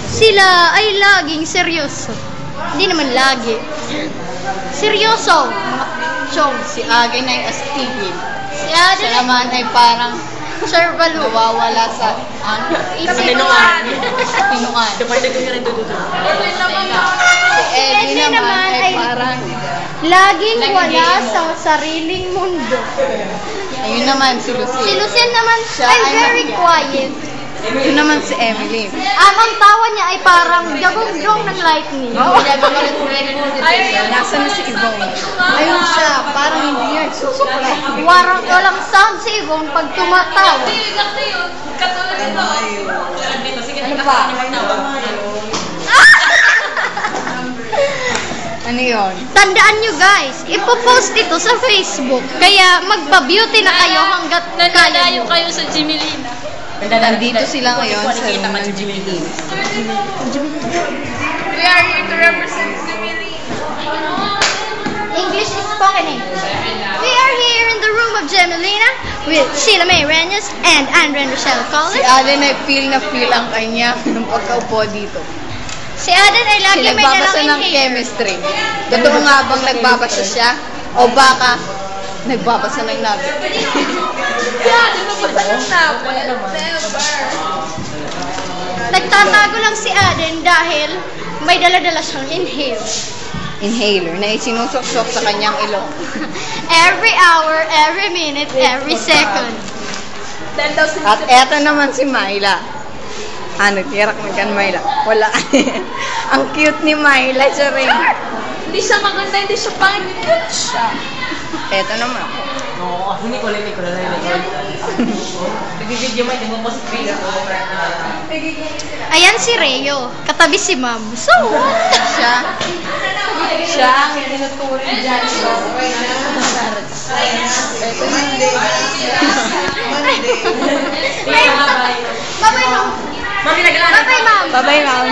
Sila ay laging seryoso. Hindi naman lagi. Seryoso, mga chong. Si Agen ay astigil. Si Aden Siya naman ay parang Charvalu. nawawala sa Isipan. pinungan. Si Eddie naman ay parang Laging wala sa sariling mundo. ayun naman si Si Lucille. Lucille naman Siya ay ay very quiet. Yun naman si Emily. Ang tawa niya ay parang jagong-jong ng lightning. Nasaan na si Yvonne? Ayun siya, parang hindi niya susuklay. Walang sound si Yvonne pag tumatawa. Ano pa? Ano yun? Tandaan nyo guys, ipopost ito sa Facebook. Kaya magpa-beauty na kayo hanggat kaya nyo. kayo sa Jimelina. Nandito sila ngayon sa room ng Jimmy Lee. We are here to represent Jimelina. English is spoken English. We are here in the room of Gemelina with Sheila May Renyes and Andrea Rochelle Si Collins. Allen ay feel na feel ang kanya ng pagkaupo dito. Si Aden ay lagi Sila may nagbabasa dalang ng inhaler. chemistry. Totoo nga bang nagbabasa siya? O baka nagbabasa ng labi? Nagtatago lang si Aden dahil may dala-dala siyang inhaler. Inhaler na isinusok-sok sa kanyang ilong. Every hour, every minute, every second. At eto naman si Myla. Ano, tirak mo dyan, Myla? Wala. Ang cute ni Myla, siya rin. Hindi siya maganda, hindi siya pangit. Cute siya. Eto naman ako. Oo, kasi Nicole na Nag-video mo, hindi mo po sa Facebook. Ayan si Reo, katabi si Ma'am. So what? Siya ang tinuturing dyan. Eto Monday. Bye-bye, Ma'am. Mami, naglaan. Bye-bye, Ma'am. Bye-bye, ma'am.